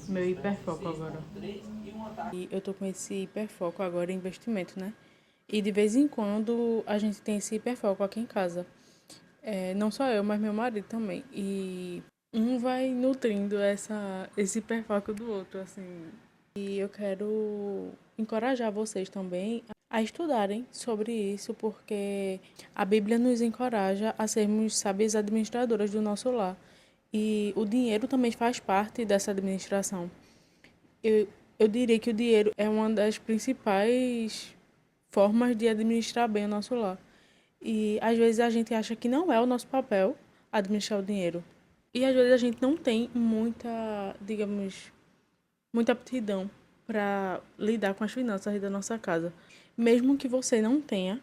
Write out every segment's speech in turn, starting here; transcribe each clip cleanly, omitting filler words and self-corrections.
meu hiperfoco agora. E eu tô com esse hiperfoco agora em investimento, né? E de vez em quando a gente tem esse hiperfoco aqui em casa. Não só eu, mas meu marido também. E um vai nutrindo esse hiperfoco do outro, assim. E eu quero encorajar vocês também a estudarem sobre isso, porque a Bíblia nos encoraja a sermos sábias administradoras do nosso lar. E o dinheiro também faz parte dessa administração. Eu, eu diria que o dinheiro é uma das principais formas de administrar bem o nosso lar. E às vezes a gente acha que não é o nosso papel administrar o dinheiro. E às vezes a gente não tem muita, digamos, muita aptidão para lidar com as finanças da nossa casa. Mesmo que você não tenha,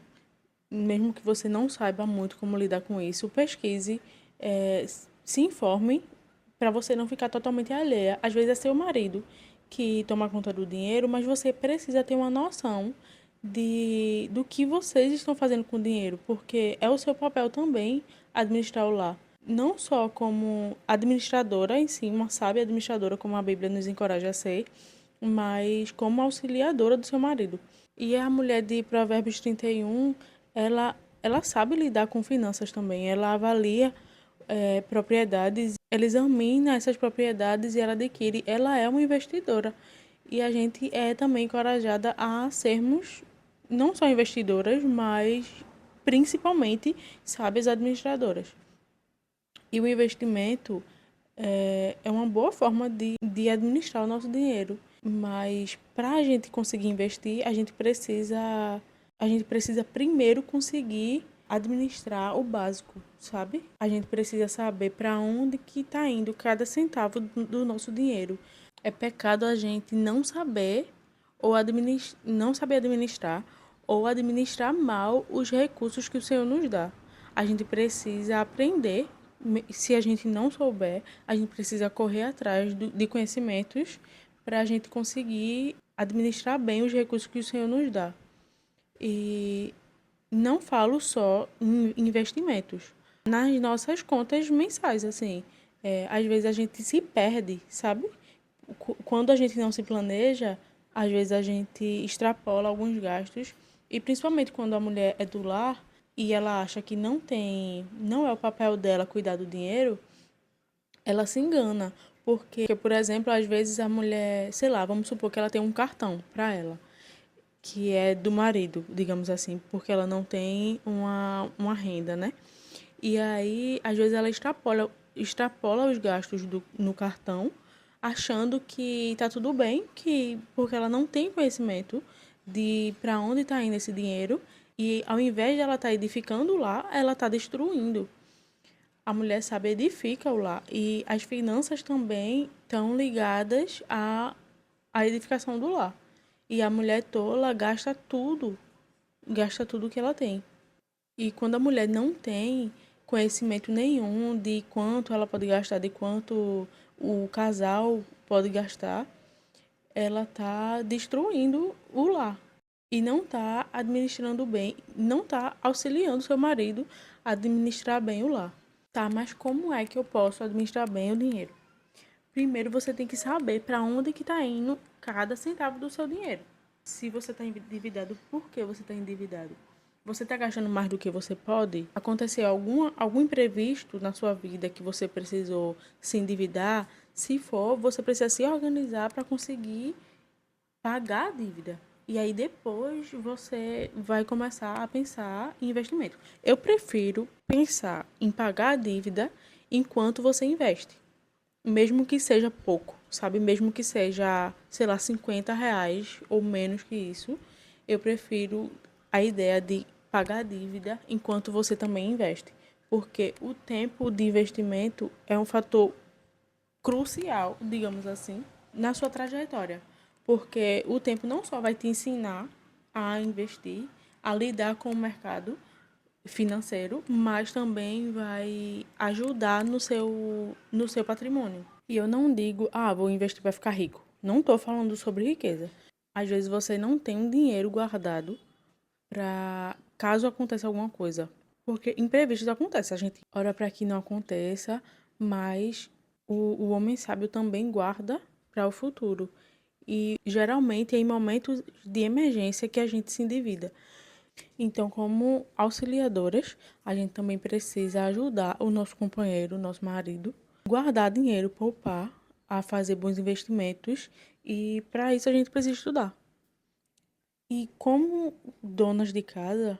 mesmo que você não saiba muito como lidar com isso, pesquise, eh, se informe para você não ficar totalmente alheia. Às vezes é seu marido que toma conta do dinheiro, mas você precisa ter uma noção do que vocês estão fazendo com o dinheiro, porque é o seu papel também administrar o lar. Não só como administradora em si, uma sábia administradora, como a Bíblia nos encoraja a ser, mas como auxiliadora do seu marido. E a mulher de Provérbios 31, ela sabe lidar com finanças também. Ela avalia propriedades, ela examina essas propriedades e ela adquire. Ela é uma investidora. E a gente é também encorajada a sermos não só investidoras, mas principalmente sábias administradoras. E o investimento é uma boa forma de administrar o nosso dinheiro. Mas para a gente conseguir investir, a gente precisa primeiro conseguir administrar o básico, sabe? A gente precisa saber para onde que está indo cada centavo do nosso dinheiro. É pecado a gente não saber administrar ou administrar mal os recursos que o Senhor nos dá. A gente precisa aprender. Se a gente não souber, a gente precisa correr atrás de conhecimentos para a gente conseguir administrar bem os recursos que o Senhor nos dá. E não falo só em investimentos. Nas nossas contas mensais, assim, às vezes a gente se perde, sabe? Quando a gente não se planeja, às vezes a gente extrapola alguns gastos. E principalmente quando a mulher é do lar e ela acha que não é o papel dela cuidar do dinheiro, ela se engana. Porque, por exemplo, às vezes a mulher, sei lá, vamos supor que ela tem um cartão para ela que é do marido, digamos assim, porque ela não tem uma renda, né? E aí, às vezes, ela extrapola os gastos no cartão, achando que tá tudo bem, porque ela não tem conhecimento de para onde está indo esse dinheiro, e ao invés de ela estar edificando lá, ela está destruindo. A mulher sabe edifica o lar, e as finanças também estão ligadas à edificação do lar. E a mulher tola gasta tudo que ela tem. E quando a mulher não tem conhecimento nenhum de quanto ela pode gastar, de quanto o casal pode gastar, ela está destruindo o lar. E não está administrando bem, não está auxiliando seu marido a administrar bem o lar. Tá, mas como é que eu posso administrar bem o dinheiro? Primeiro você tem que saber para onde que está indo cada centavo do seu dinheiro. Se você está endividado, por que você está endividado? Você está gastando mais do que você pode? Aconteceu algum imprevisto na sua vida que você precisou se endividar? Se for, você precisa se organizar para conseguir pagar a dívida. E aí depois você vai começar a pensar em investimento. Eu prefiro pensar em pagar a dívida enquanto você investe. Mesmo que seja pouco, sabe? Mesmo que seja, sei lá, R$ 50 ou menos que isso, eu prefiro a ideia de pagar a dívida enquanto você também investe. Porque o tempo de investimento é um fator crucial, digamos assim, na sua trajetória. Porque o tempo não só vai te ensinar a investir, a lidar com o mercado financeiro, mas também vai ajudar no seu patrimônio. E eu não digo, vou investir para ficar rico. Não estou falando sobre riqueza. Às vezes você não tem um dinheiro guardado para caso aconteça alguma coisa. Porque imprevistos acontecem. A gente ora para que não aconteça, mas o homem sábio também guarda para o futuro. E geralmente é em momentos de emergência que a gente se endivida. Então, como auxiliadoras, a gente também precisa ajudar o nosso companheiro, o nosso marido, guardar dinheiro, poupar, a fazer bons investimentos e para isso a gente precisa estudar. E como donas de casa,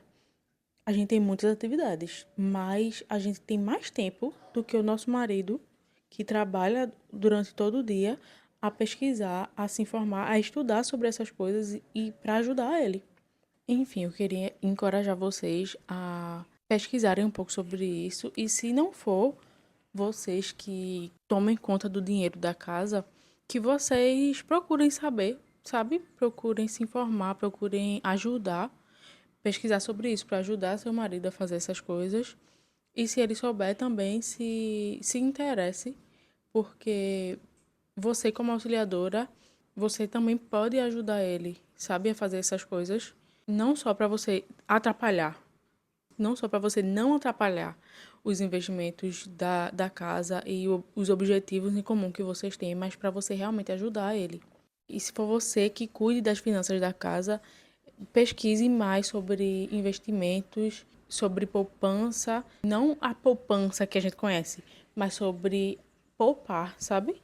a gente tem muitas atividades, mas a gente tem mais tempo do que o nosso marido, que trabalha durante todo o dia a pesquisar, a se informar, a estudar sobre essas coisas e para ajudar ele. Enfim, eu queria encorajar vocês a pesquisarem um pouco sobre isso e se não for vocês que tomem conta do dinheiro da casa, que vocês procurem saber, sabe? Procurem se informar, procurem ajudar, pesquisar sobre isso para ajudar seu marido a fazer essas coisas. E se ele souber também, se interesse, porque você como auxiliadora, você também pode ajudar ele, sabe, a fazer essas coisas, não só para você atrapalhar, não só para você não atrapalhar os investimentos da casa e os objetivos em comum que vocês têm, mas para você realmente ajudar ele. E se for você que cuide das finanças da casa, pesquise mais sobre investimentos, sobre poupança, não a poupança que a gente conhece, mas sobre poupar, sabe?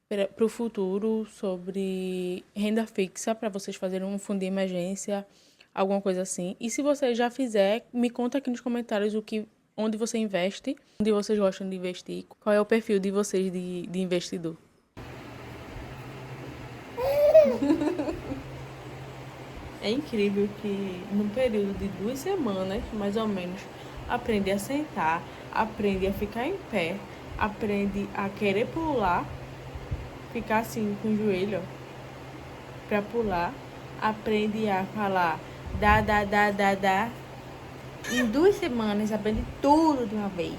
Para o futuro, sobre renda fixa, para vocês fazerem um fundo de emergência, alguma coisa assim. E se você já fizer, me conta aqui nos comentários onde você investe, onde vocês gostam de investir, qual é o perfil de vocês de investidor. É incrível que num período de 2 semanas, mais ou menos, aprende a sentar, aprende a ficar em pé, aprende a querer pular, ficar assim com o joelho para pular, aprende a falar dá. Em 2 semanas aprende tudo de uma vez.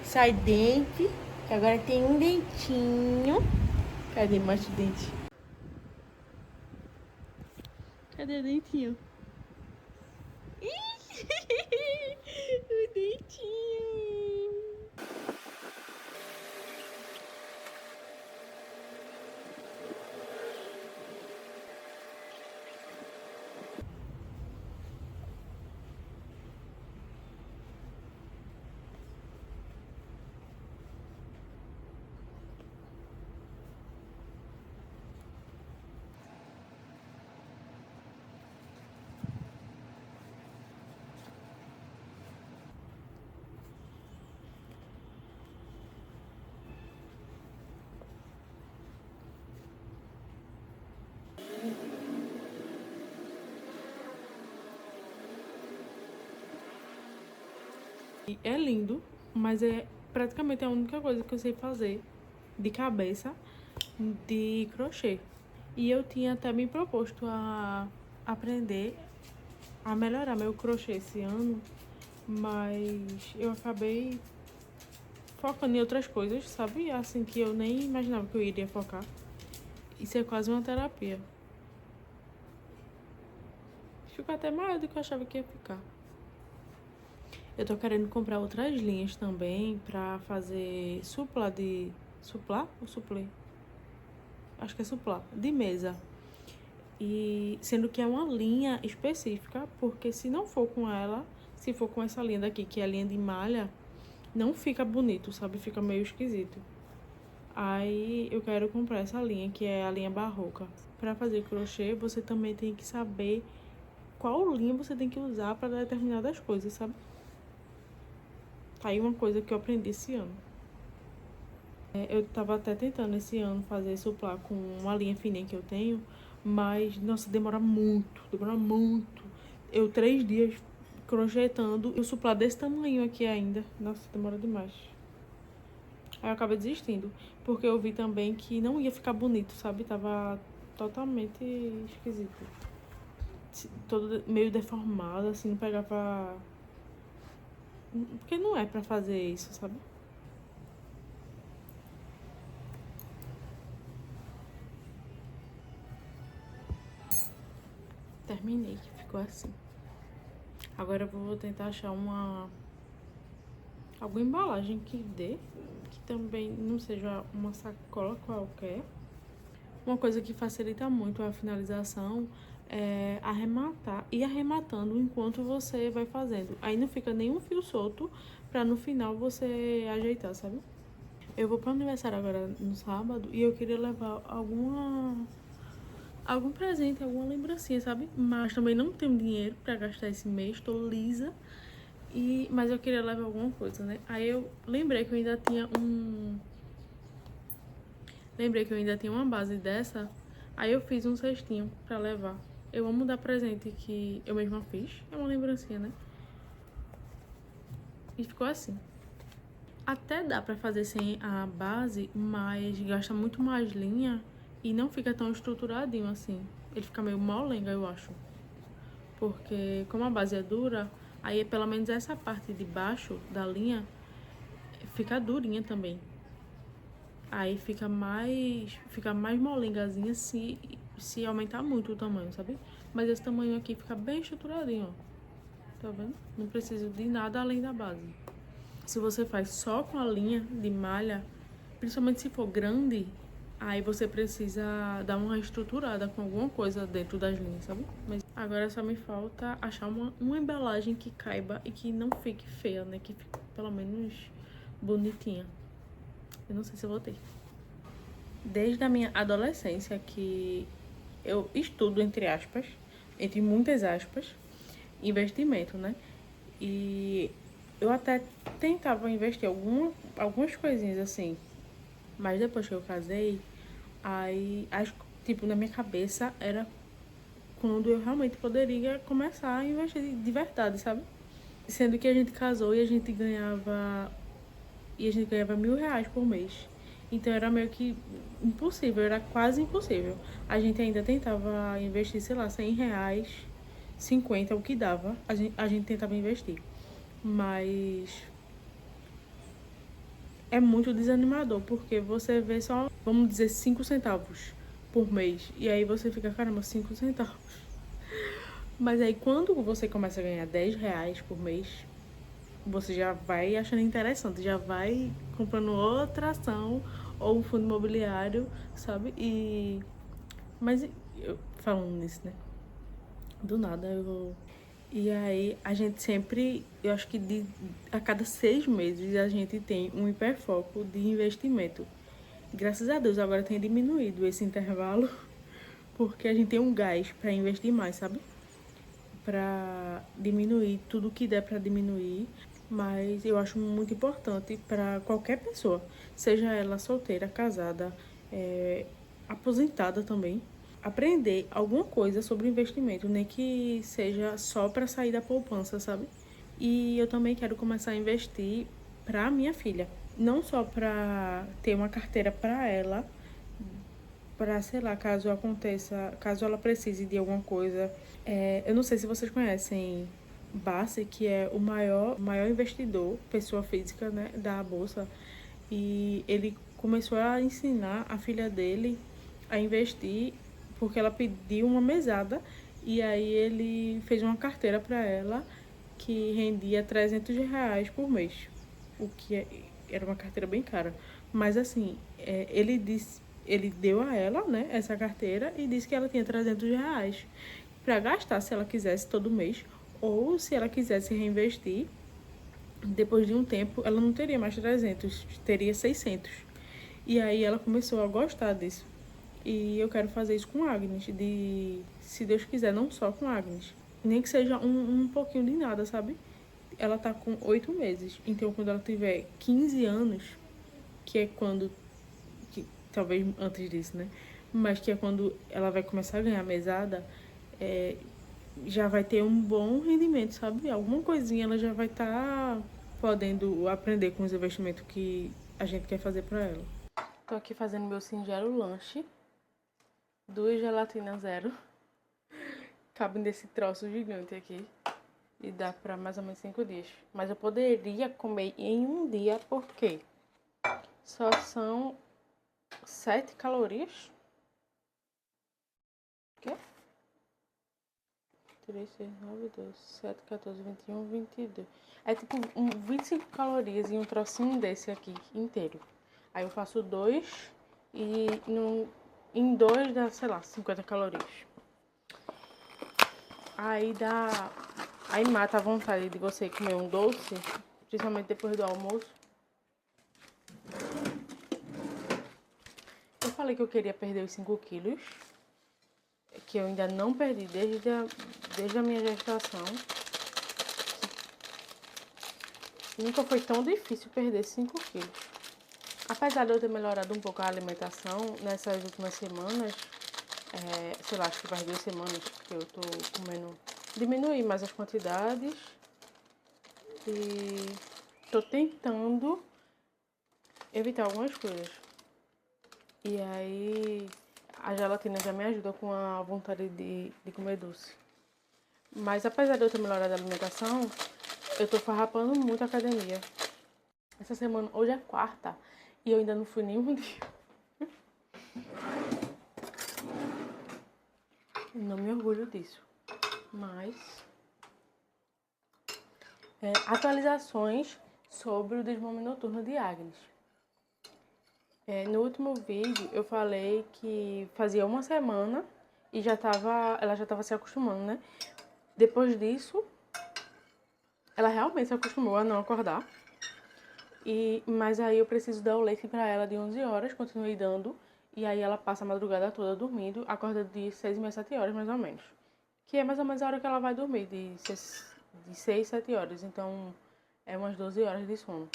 Sai dente, que agora tem um dentinho. Cadê mais dente? Cadê o dentinho? O dentinho. É lindo, mas é praticamente a única coisa que eu sei fazer de cabeça de crochê. E eu tinha até me proposto a aprender a melhorar meu crochê esse ano, mas eu acabei focando em outras coisas, sabe? Assim que eu nem imaginava que eu iria focar. Isso é quase uma terapia. Ficou até maior do que eu achava que ia ficar. Eu tô querendo comprar outras linhas também pra fazer supla de... Suplar ou suplê? Acho que é suplar, de mesa. E sendo que é uma linha específica, porque se não for com ela, se for com essa linha daqui, que é a linha de malha, não fica bonito, sabe? Fica meio esquisito. Aí eu quero comprar essa linha, que é a linha barroca. Pra fazer crochê, você também tem que saber qual linha você tem que usar pra determinadas coisas, sabe? Tá aí uma coisa que eu aprendi esse ano. Eu tava até tentando esse ano fazer suplar com uma linha fininha que eu tenho, mas, nossa, demora muito, demora muito. Eu 3 dias crochetando e o suplar desse tamanho aqui ainda. Nossa, demora demais. Aí eu acabei desistindo, porque eu vi também que não ia ficar bonito, sabe? Tava totalmente esquisito. Todo meio deformado, assim, não pegava... Porque não é pra fazer isso, sabe? Terminei, que ficou assim. Agora eu vou tentar achar alguma embalagem que dê, que também não seja uma sacola qualquer, Uma coisa que facilita muito a finalização é arrematar e arrematando enquanto você vai fazendo. Aí não fica nenhum fio solto pra no final você ajeitar, sabe? Eu vou pro aniversário agora no sábado e eu queria levar algum presente, alguma lembrancinha, sabe? Mas também não tenho dinheiro pra gastar esse mês, tô lisa. Mas eu queria levar alguma coisa, né? Aí eu lembrei que eu ainda tinha uma base dessa. Aí eu fiz um cestinho pra levar. Eu amo dar presente que eu mesma fiz. É uma lembrancinha, né? E ficou assim. Até dá pra fazer sem a base, mas gasta muito mais linha e não fica tão estruturadinho assim. Ele fica meio molenga, eu acho. Porque como a base é dura, aí pelo menos essa parte de baixo da linha fica durinha também. Aí fica mais molengazinha se aumentar muito o tamanho, sabe? Mas esse tamanho aqui fica bem estruturadinho, ó. Tá vendo? Não precisa de nada além da base. Se você faz só com a linha de malha, principalmente se for grande, aí você precisa dar uma estruturada com alguma coisa dentro das linhas, sabe? Mas agora só me falta achar uma embalagem que caiba e que não fique feia, né? Que fique pelo menos bonitinha. Eu não sei se eu vou ter. Desde a minha adolescência que eu estudo, entre muitas aspas, investimento, né? E eu até tentava investir algumas coisinhas assim, mas depois que eu casei, aí, tipo, na minha cabeça era quando eu realmente poderia começar a investir de verdade, sabe? Sendo que a gente casou e a gente ganhava R$ 1.000 por mês. Então era meio que impossível, era quase impossível. A gente ainda tentava investir, sei lá, R$ 100, 50, o que dava, a gente tentava investir. Mas é muito desanimador, porque você vê só, vamos dizer, 5 centavos por mês. E aí você fica, caramba, 5 centavos. Mas aí quando você começa a ganhar R$ 10 por mês, você já vai achando interessante, já vai comprando outra ação ou um fundo imobiliário, sabe? Mas falando nisso, né? Do nada eu. E aí a gente sempre, eu acho que a cada 6 meses a gente tem um hiperfoco de investimento. Graças a Deus agora tem diminuído esse intervalo, porque a gente tem um gás para investir mais, sabe? Para diminuir tudo que der para diminuir, mas eu acho muito importante para qualquer pessoa, seja ela solteira, casada, aposentada também, aprender alguma coisa sobre investimento, nem que seja só para sair da poupança, sabe? E eu também quero começar a investir para minha filha, não só para ter uma carteira para ela, para, sei lá, caso ela precise de alguma coisa. Eu não sei se vocês conhecem Bassi, que é o maior investidor, pessoa física, né, da Bolsa. E ele começou a ensinar a filha dele a investir porque ela pediu uma mesada e aí ele fez uma carteira para ela que rendia R$ 300 por mês, o que era uma carteira bem cara. Mas assim, ele deu a ela, né, essa carteira e disse que ela tinha R$ 300 para gastar se ela quisesse todo mês ou se ela quisesse reinvestir. Depois de um tempo, ela não teria mais 300, teria 600. E aí ela começou a gostar disso. E eu quero fazer isso com a Agnes, se Deus quiser, não só com a Agnes. Nem que seja um pouquinho de nada, sabe? Ela tá com 8 meses. Então, quando ela tiver 15 anos, que é quando... talvez antes disso, né? Mas que é quando ela vai começar a ganhar mesada, já vai ter um bom rendimento, sabe? Alguma coisinha ela já vai estar podendo aprender com os investimentos que a gente quer fazer pra ela. Tô aqui fazendo meu singelo lanche. 2 gelatinas zero. Cabem desse troço gigante aqui. E dá pra mais ou menos 5 dias. Mas eu poderia comer em um dia, porque só são 7 calorias. O quê? 3, 6, 9, 12, 7, 14, 21, 22. É tipo 25 calorias em um trocinho desse aqui, inteiro. Aí eu faço 2 e Em 2 dá, sei lá, 50 calorias. Aí dá... Aí mata a vontade de você comer um doce, principalmente depois do almoço. Eu falei que eu queria perder os 5 quilos, que eu ainda não perdi desde a minha gestação. Nunca foi tão difícil perder 5 quilos. Apesar de eu ter melhorado um pouco a alimentação nessas últimas semanas, sei lá, acho que faz 2 semanas que eu tô comendo... Diminuir mais as quantidades e tô tentando evitar algumas coisas. E aí a gelatina já me ajuda com a vontade de comer doce. Mas apesar de eu ter melhorado a alimentação, eu tô farrapando muito a academia. Essa semana, hoje é quarta, e eu ainda não fui nenhum dia. Eu não me orgulho disso. Mas... atualizações sobre o desmame noturno de Agnes. No último vídeo eu falei que fazia uma semana e ela já estava se acostumando, né? Depois disso, ela realmente se acostumou a não acordar. Mas aí eu preciso dar o leite para ela de 11 horas, continuei dando. E aí ela passa a madrugada toda dormindo, acorda de 6h30, 7 horas mais ou menos. Que é mais ou menos a hora que ela vai dormir, de 6, 7 horas. Então é umas 12 horas de sono.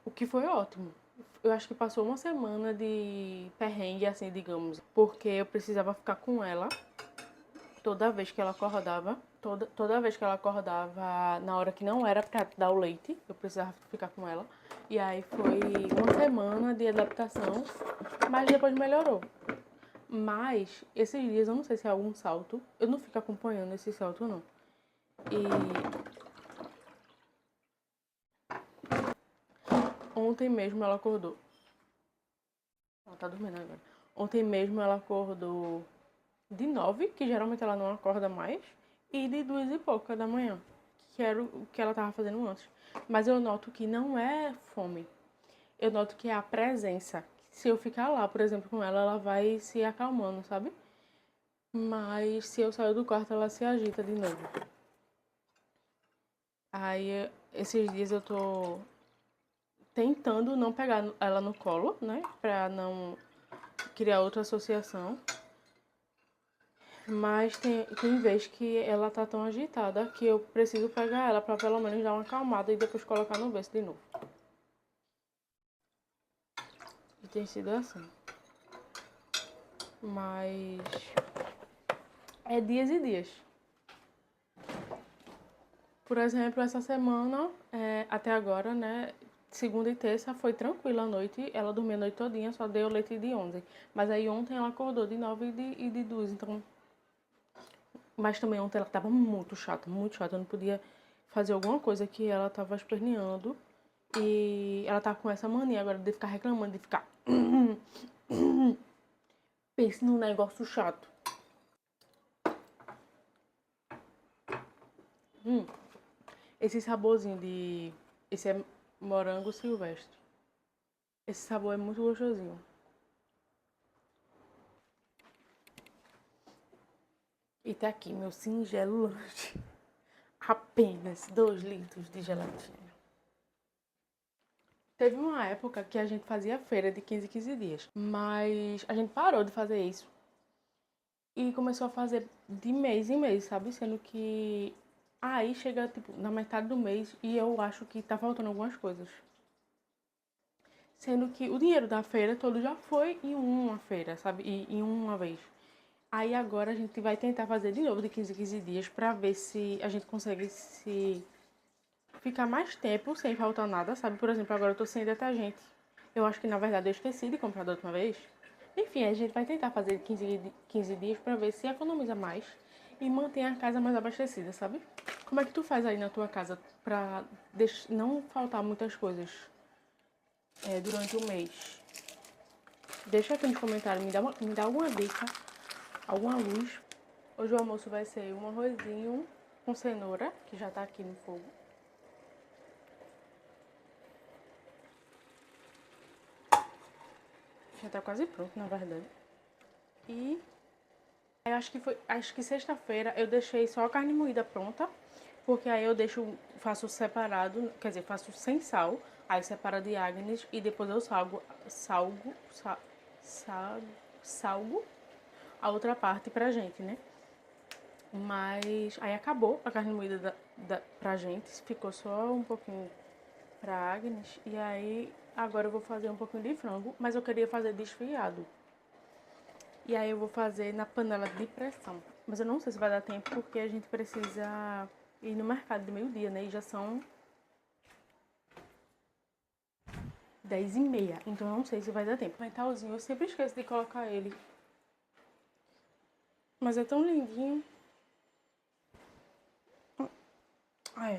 O que foi ótimo. Eu acho que passou uma semana de perrengue, assim, digamos. Porque eu precisava ficar com ela toda vez que ela acordava. Toda vez que ela acordava na hora que não era pra dar o leite, eu precisava ficar com ela. E aí foi uma semana de adaptação, mas depois melhorou. Mas esses dias, eu não sei se é algum salto, eu não fico acompanhando esse salto, não. E ontem mesmo ela acordou. Ela tá dormindo agora. Ontem mesmo ela acordou de 9, que geralmente ela não acorda mais, e de 2 e pouca da manhã, que era o que ela tava fazendo antes. Mas eu noto que não é fome. Eu noto que é a presença. Se eu ficar lá, por exemplo, com ela, ela vai se acalmando, sabe? Mas se eu sair do quarto, ela se agita de novo. Aí, esses dias eu tô tentando não pegar ela no colo, né? Pra não criar outra associação. Mas tem vez que ela tá tão agitada que eu preciso pegar ela pra pelo menos dar uma acalmada e depois colocar no berço de novo. E tem sido assim. Mas é dias e dias. Por exemplo, essa semana, até agora, né? Segunda e terça foi tranquila a noite. Ela dormia a noite todinha, só deu leite de 11. Mas aí ontem ela acordou de 9 e de 2. Então... Mas também ontem ela tava muito chata, muito chata. Eu não podia fazer alguma coisa que ela tava esperneando. E ela tá com essa mania agora de ficar reclamando, de ficar... Pense num negócio chato. Esse saborzinho de... Esse é morango silvestre. Esse sabor é muito gostosinho. E tá aqui meu singelo lanche. Apenas 2 litros de gelatina. Teve uma época que a gente fazia feira de 15 em 15 dias. Mas a gente parou de fazer isso. E começou a fazer de mês em mês, sabe? Sendo que aí chega, tipo, na metade do mês e eu acho que tá faltando algumas coisas. Sendo que o dinheiro da feira todo já foi em uma feira, sabe? E em uma vez. Aí agora a gente vai tentar fazer de novo de 15 em 15 dias pra ver se a gente consegue se ficar mais tempo sem faltar nada, sabe? Por exemplo, agora eu tô sem detergente. Eu acho que na verdade eu esqueci de comprar da última vez. Enfim, a gente vai tentar fazer 15 dias pra ver se economiza mais e mantém a casa mais abastecida, sabe? Como é que tu faz aí na tua casa pra não faltar muitas coisas durante o mês? Deixa aqui nos comentários, me dá alguma dica, alguma luz. Hoje o almoço vai ser um arrozinho com cenoura, que já tá aqui no fogo. Já tá quase pronto, na verdade. E eu acho que sexta-feira eu deixei só a carne moída pronta, porque aí eu faço separado, quer dizer, faço sem sal, aí separa de Agnes e depois eu salgo a outra parte pra gente, né? Mas aí acabou a carne moída pra gente, ficou só um pouquinho pra Agnes, e aí agora eu vou fazer um pouquinho de frango, mas eu queria fazer desfiado. E aí eu vou fazer na panela de pressão. Mas eu não sei se vai dar tempo, porque a gente precisa ir no mercado de meio-dia, né? E já são 10h30. Então eu não sei se vai dar tempo. O mentalzinho, eu sempre esqueço de colocar ele. Mas é tão lindinho. Eu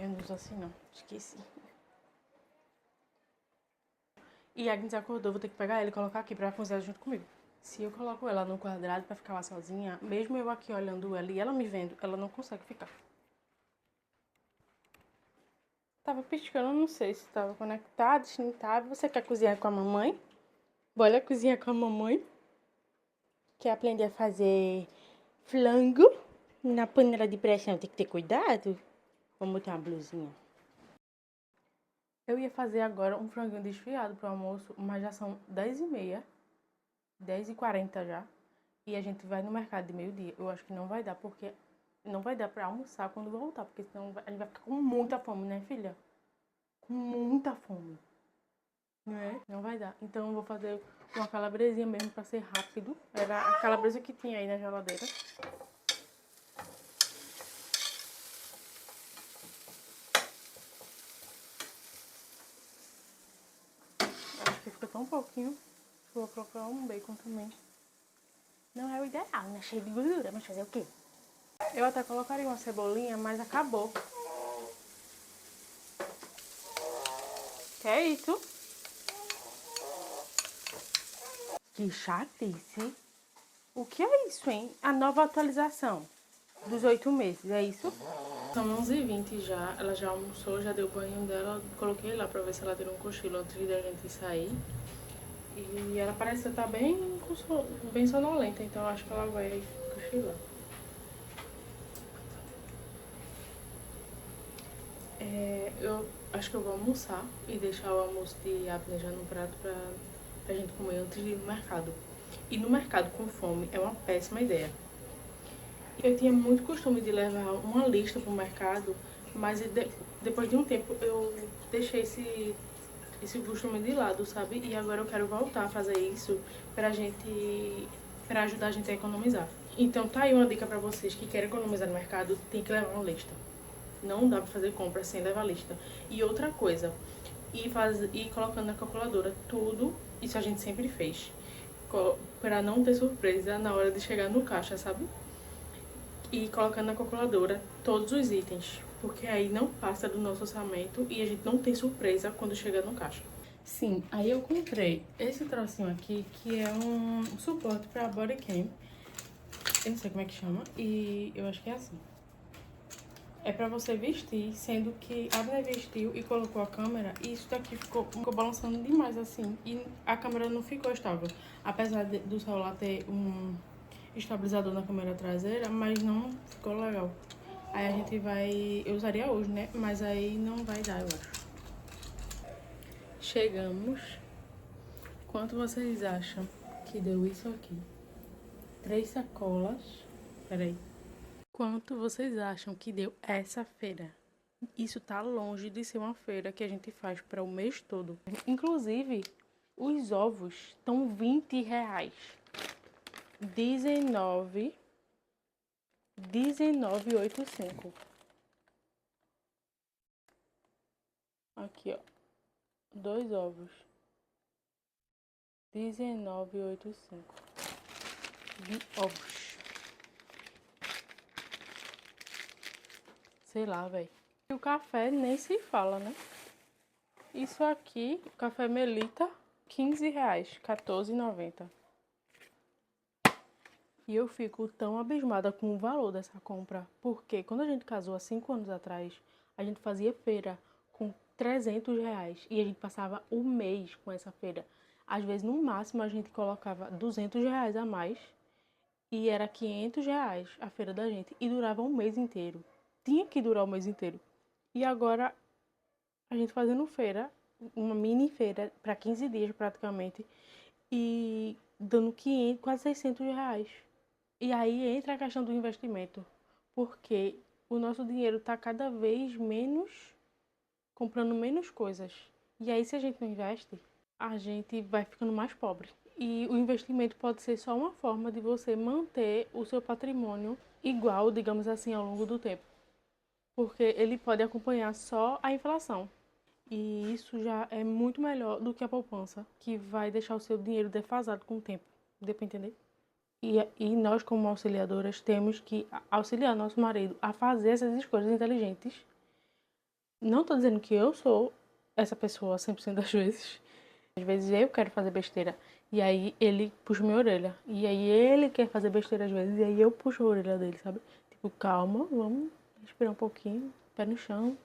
não uso assim não. Esqueci. E a Agnes acordou, vou ter que pegar ela e colocar aqui pra cozinhar junto comigo. Se eu coloco ela no quadrado pra ficar lá sozinha, mesmo eu aqui olhando ela e ela me vendo, ela não consegue ficar. Tava piscando, não sei se tava conectado, se não tava. Você quer cozinhar com a mamãe? Bora cozinhar com a mamãe. Quer aprender a fazer flango? Na panela de pressão tem que ter cuidado. Vamos botar uma blusinha. Eu ia fazer agora um franguinho desfiado pro almoço, mas já são 10h30. 10h40 já. E a gente vai no mercado de meio-dia. Eu acho que não vai dar, porque não vai dar pra almoçar quando voltar, porque senão a gente vai ficar com muita fome, né, filha? Com muita fome. Não é? Não vai dar. Então eu vou fazer uma calabresinha mesmo pra ser rápido. Era a calabresa que tinha aí na geladeira. Acho que fica tão pouquinho. Vou colocar um bacon também. Não é o ideal, né? Cheio de gordura, mas fazer o quê? Eu até colocaria uma cebolinha, mas acabou. Que é isso? Que chatice. O que é isso, hein? A nova atualização dos 8 meses, é isso? São 11h20 já, ela já almoçou, já deu o banho dela, coloquei lá pra ver se ela teve um cochilo antes da gente sair. E ela parece estar bem sonolenta, então eu acho que ela vai cochilar. Eu acho que eu vou almoçar e deixar o almoço de Abner já no prato pra gente comer antes de ir no mercado. Ir no mercado com fome é uma péssima ideia. Eu tinha muito costume de levar uma lista pro mercado, mas depois de um tempo eu deixei esse costume de lado, sabe? E agora eu quero voltar a fazer isso pra ajudar a gente a economizar. Então tá aí uma dica pra vocês que querem economizar no mercado, tem que levar uma lista. Não dá pra fazer compra sem levar lista. E outra coisa, ir colocando na calculadora tudo, isso a gente sempre fez, pra não ter surpresa na hora de chegar no caixa, sabe? E colocando na calculadora todos os itens, porque aí não passa do nosso orçamento e a gente não tem surpresa quando chega no caixa. Sim, aí eu comprei esse trocinho aqui, que é um suporte pra bodycam. Eu não sei como é que chama, e eu acho que é assim. É pra você vestir, sendo que a Abner vestiu e colocou a câmera, e isso daqui ficou balançando demais assim, e a câmera não ficou estável. Apesar do celular ter um estabilizador na câmera traseira, mas não ficou legal. Aí a gente vai... Eu usaria hoje, né? Mas aí não vai dar, eu acho. Chegamos. Quanto vocês acham que deu isso aqui? 3 sacolas. Peraí. Quanto vocês acham que deu essa feira? Isso tá longe de ser uma feira que a gente faz para o mês todo. Inclusive, os ovos estão R$ 20. 19,85. Aqui, ó. 2 ovos. 19,85. De ovos. Sei lá, velho. E o café nem se fala, né? Isso aqui, o café Melita, R$ 15, 14,90. E eu fico tão abismada com o valor dessa compra, porque quando a gente casou há 5 anos atrás, a gente fazia feira com R$ 300 e a gente passava o mês com essa feira. Às vezes, no máximo, a gente colocava R$ 200 a mais E era R$ 500 a feira da gente. E durava um mês inteiro. Tinha que durar o mês inteiro. E agora a gente fazendo feira, uma mini feira, para 15 dias praticamente. E dando 500, quase R$ 600. E aí entra a questão do investimento. Porque o nosso dinheiro está cada vez menos, comprando menos coisas. E aí, se a gente não investe, a gente vai ficando mais pobre. E o investimento pode ser só uma forma de você manter o seu patrimônio igual, digamos assim, ao longo do tempo. Porque ele pode acompanhar só a inflação. E isso já é muito melhor do que a poupança, que vai deixar o seu dinheiro defasado com o tempo. Deu pra entender? E nós, como auxiliadoras, temos que auxiliar nosso marido a fazer essas escolhas inteligentes. Não estou dizendo que eu sou essa pessoa 100% das vezes. Às vezes eu quero fazer besteira e aí ele puxa minha orelha. E aí ele quer fazer besteira às vezes e aí eu puxo a orelha dele, sabe? Tipo, calma, vamos respirar um pouquinho, pé no chão.